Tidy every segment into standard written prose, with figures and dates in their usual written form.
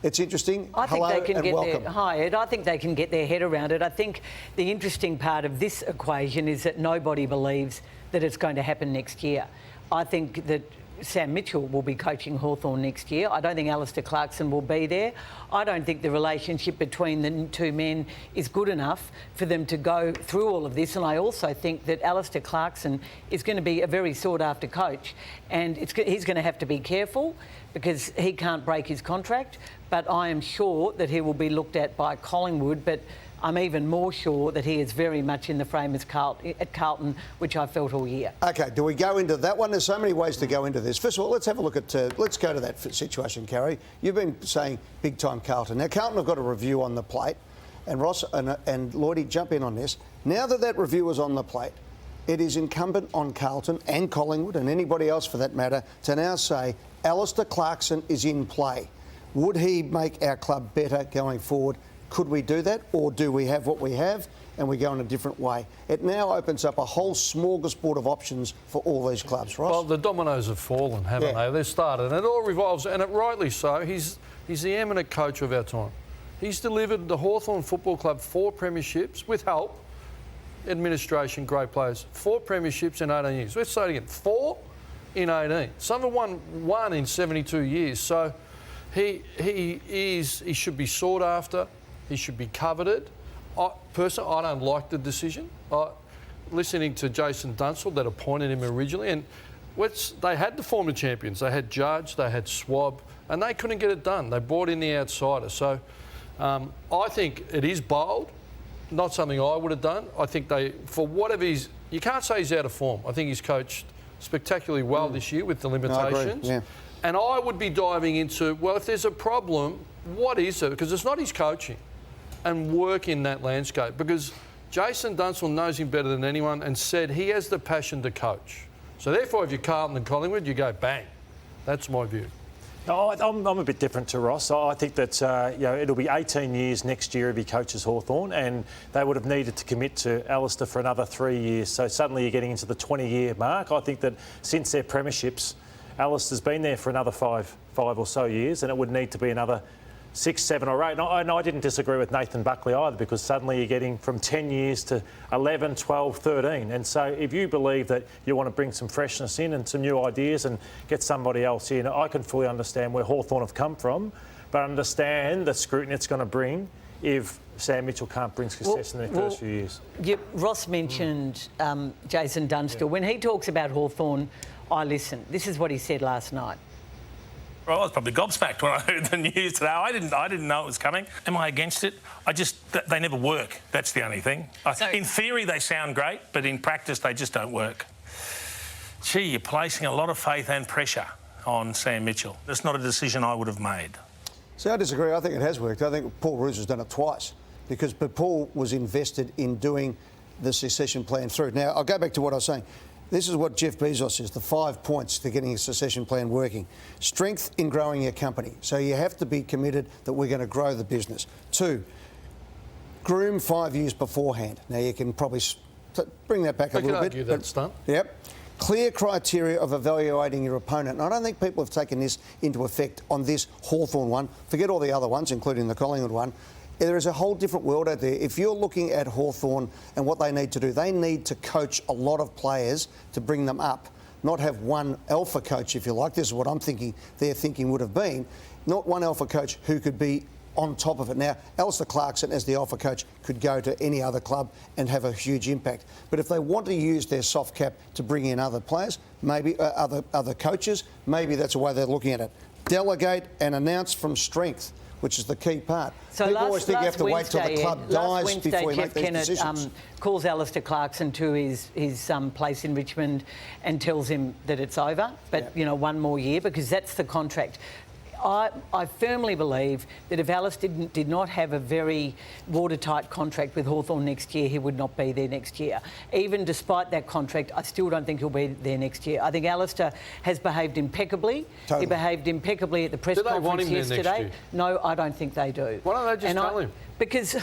It's interesting. I think Hello they can and get welcome. Hi, Ed. I think they can get their head around it. I think the interesting part of this equation is that nobody believes that it's going to happen next year. I think that Sam Mitchell will be coaching Hawthorn next year. I don't think Alastair Clarkson will be there. I don't think the relationship between the two men is good enough for them to go through all of this. And I also think that Alastair Clarkson is going to be a very sought-after coach. And he's going to have to be careful because he can't break his contract. But I am sure that he will be looked at by Collingwood. But I'm even more sure that he is very much in the frame as at Carlton, which I felt all year. OK, do we go into that one? There's so many ways to go into this. First of all, let's have a look at, let's go to that situation, Carrie. You've been saying big-time Carlton. Now, Carlton have got a review on the plate, and Ross and Lloydie, jump in on this. Now that review is on the plate, it is incumbent on Carlton and Collingwood and anybody else for that matter to now say Alastair Clarkson is in play. Would he make our club better going forward? Could we do that, or do we have what we have and we go in a different way? It now opens up a whole smorgasbord of options for all these clubs, Ross. Well, the dominoes have fallen, haven't they? They've started, and it all revolves, and it rightly so. He's the eminent coach of our time. He's delivered the Hawthorn Football Club 4 premierships with help, administration, great players. 4 premierships in 18 years. Let's say it again, 4 in 18. Some have won 1 in 72 years. So he should be sought after. He should be coveted. Personally, I don't like the decision. Listening to Jason Dunstall that appointed him originally, and they had the former champions. They had Judge, they had Swab, and they couldn't get it done. They brought in the outsider. So I think it is bold, not something I would have done. I think for whatever you can't say he's out of form. I think he's coached spectacularly well this year with the limitations. Yeah. And I would be diving into, well, if there's a problem, what is it? Because it's not his coaching. And work in that landscape, because Jason Dunstall knows him better than anyone and said he has the passion to coach. So therefore, if you're Carlton and Collingwood, you go bang. That's my view. No, I'm a bit different to Ross. I think that it'll be 18 years next year if he coaches Hawthorn, and they would have needed to commit to Alastair for another 3 years. So suddenly you're getting into the 20-year mark. I think that since their premierships, Alastair's been there for another five or so years, and it would need to be another 6, 7 or 8. And I didn't disagree with Nathan Buckley either, because suddenly you're getting from 10 years to 11, 12, 13. And so if you believe that you want to bring some freshness in and some new ideas and get somebody else in, I can fully understand where Hawthorn have come from, but understand the scrutiny it's going to bring if Sam Mitchell can't bring success in their first few years. Ross mentioned Jason Dunstall. Yeah. When he talks about Hawthorn, I listen. This is what he said last night. I was probably gobsmacked when I heard the news today. I didn't know it was coming. Am I against it? They never work. That's the only thing. In theory, they sound great, but in practice, they just don't work. Gee, you're placing a lot of faith and pressure on Sam Mitchell. That's not a decision I would have made. See, I disagree. I think it has worked. I think Paul Roos has done it twice, but Paul was invested in doing the succession plan through. Now, I'll go back to what I was saying. This is what Jeff Bezos says, the 5 points to getting a succession plan working. Strength in growing your company. So you have to be committed that we're going to grow the business. 2, groom 5 years beforehand. Now, you can probably bring that back a little bit. That stunt. Yep. Clear criteria of evaluating your opponent. And I don't think people have taken this into effect on this Hawthorn one. Forget all the other ones, including the Collingwood one. There is a whole different world out there. If you're looking at Hawthorn and what they need to do, they need to coach a lot of players to bring them up, not have one alpha coach, if you like. This is what I'm thinking their thinking would have been. Not one alpha coach who could be on top of it. Now, Alastair Clarkson, as the alpha coach, could go to any other club and have a huge impact. But if they want to use their soft cap to bring in other players, maybe other coaches, maybe that's the way they're looking at it. Delegate and announce from strength, which is the key part. So people always think you have to wait till the club dies before you make these decisions. Calls Alastair Clarkson to his place in Richmond and tells him that it's over, but, one more year, because that's the contract. I firmly believe that if Alastair did not have a very watertight contract with Hawthorn next year, he would not be there next year. Even despite that contract, I still don't think he'll be there next year. I think Alastair has behaved impeccably. Totally. He behaved impeccably at the press conference yesterday. No, I don't think they do. Why don't they just tell him? Because,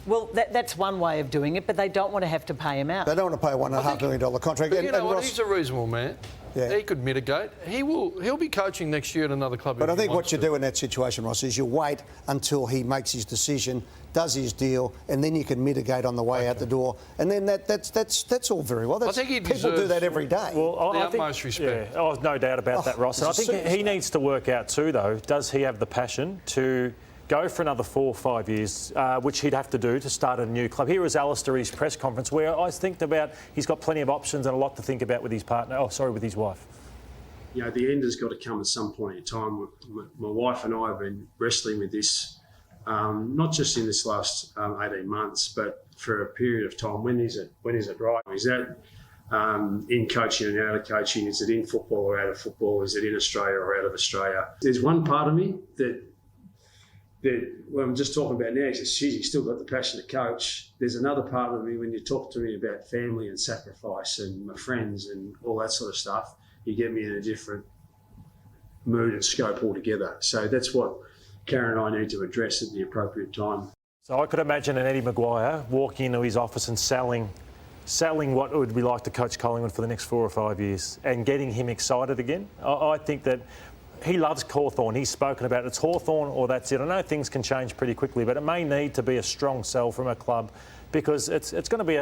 well, that's one way of doing it, but they don't want to have to pay him out. They don't want to pay a $1.5 million contract. But you know what? He's a reasonable man. He could mitigate. He'll be coaching next year at another club. But I think what you do in that situation, Ross, is you wait until he makes his decision, does his deal, and then you can mitigate on the way out the door. And then that's all very well. I think he people do that every day. Well, the utmost respect. Yeah, no doubt about that, Ross. And I think he needs to work out too, though, does he have the passion to go for another 4 or 5 years, which he'd have to do to start a new club. Here was Alastair, his press conference, where I think about he's got plenty of options and a lot to think about with his partner. With his wife. You know, the end has got to come at some point in time. My wife and I have been wrestling with this, not just in this last 18 months, but for a period of time. When is it right? Is that in coaching and out of coaching? Is it in football or out of football? Is it in Australia or out of Australia? There's one part of me that what I'm just talking about now, he says, geez, he's still got the passion to coach. There's another part of me when you talk to me about family and sacrifice and my friends and all that sort of stuff, you get me in a different mood and scope altogether. So that's what Karen and I need to address at the appropriate time. So I could imagine an Eddie Maguire walking into his office and selling what it would be like to coach Collingwood for the next 4 or 5 years and getting him excited again. I think that he loves Hawthorn. He's spoken about it's Hawthorn or that's it. I know things can change pretty quickly, but it may need to be a strong sell from a club because it's going to be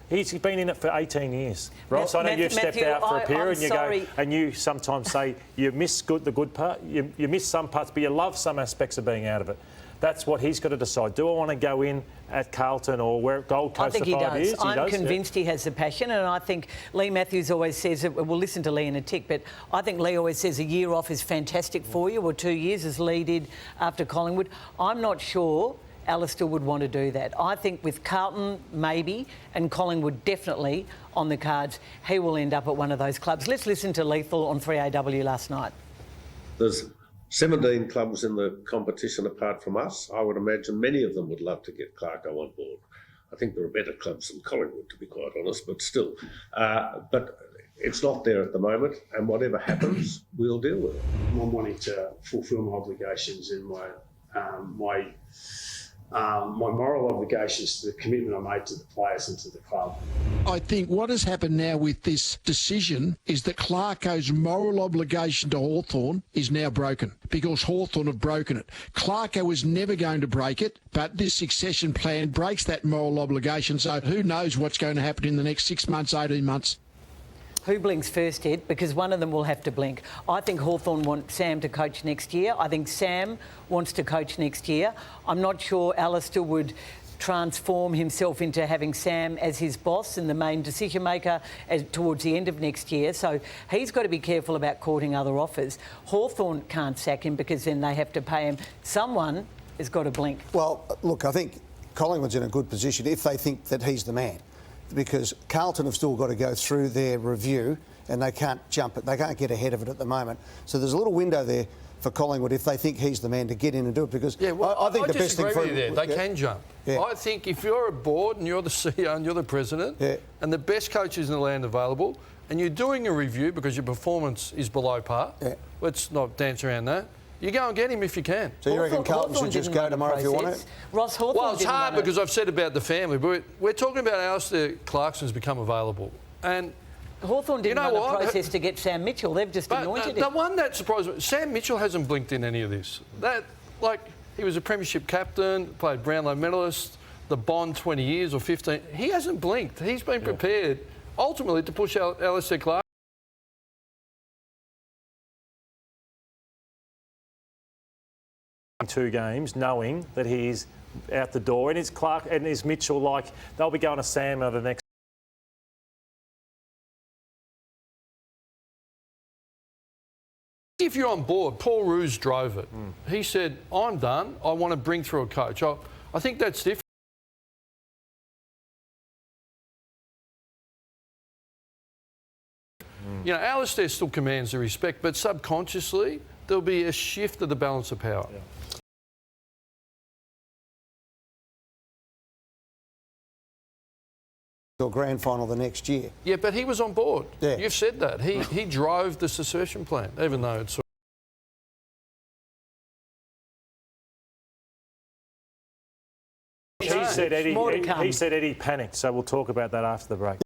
he's been in it for 18 years. Ross, I know you've stepped out for a period and you sometimes say you miss the good part, you miss some parts, but you love some aspects of being out of it. That's what he's got to decide. Do I want to go in at Carlton or where Gold Coast for 5 years? I'm convinced he has the passion, and I think Lee Matthews always says, we'll listen to Lee in a tick, but I think Lee always says a year off is fantastic for you, or 2 years as Lee did after Collingwood. I'm not sure Alastair would want to do that. I think with Carlton, maybe, and Collingwood definitely on the cards, he will end up at one of those clubs. Let's listen to Lethal on 3AW last night. There's 17 clubs in the competition apart from us. I would imagine many of them would love to get Clarko on board. I think there are better clubs than Collingwood, to be quite honest, but still. But it's not there at the moment, and whatever happens, we'll deal with it. I'm wanting to fulfil my obligations and my moral obligations to the commitment I made to the players and to the club. I think what has happened now with this decision is that Clarko's moral obligation to Hawthorn is now broken because Hawthorn have broken it. Clarko was never going to break it, but this succession plan breaks that moral obligation. So who knows what's going to happen in the next 6 months, 18 months. Who blinks first, Ed? Because one of them will have to blink. I think Hawthorn want Sam to coach next year. I think Sam wants to coach next year. I'm not sure Alastair would transform himself into having Sam as his boss and the main decision maker towards the end of next year. So he's got to be careful about courting other offers. Hawthorn can't sack him because then they have to pay him. Someone has got to blink. Well, look, I think Collingwood's in a good position if they think that he's the man, because Carlton have still got to go through their review and they can't jump it. They can't get ahead of it at the moment. So there's a little window there for Collingwood if they think he's the man to get in and do it, because I think the best thing for them... They can jump. Yeah. I think if you're a board and you're the CEO and you're the president and the best coaches in the land available and you're doing a review because your performance is below par, let's not dance around that, you go and get him if you can. So you reckon Carlton should just go tomorrow if you want it? Ross Hawthorn. Well, it's hard because I've said about the family, but we're talking about Alastair Clarkson's become available. And Hawthorn didn't run a process to get Sam Mitchell. They've just anointed him. The one that surprised me, Sam Mitchell hasn't blinked in any of this. He was a premiership captain, played Brownlow medalist, the Bond 20 years or 15. He hasn't blinked. He's been prepared ultimately to push out Alastair Clarkson. 2 games, knowing that he's out the door, and is Mitchell they'll be going to Sam over the next. If you're on board, Paul Roos drove it. He said, "I'm done. I want to bring through a coach." I think that's different. You know, Alastair still commands the respect, but subconsciously there'll be a shift of the balance of power. Yeah. Or grand final the next year. Yeah, but he was on board. Yeah. You've said that. He drove the secession plan, even though it's... He said Eddie panicked, so we'll talk about that after the break.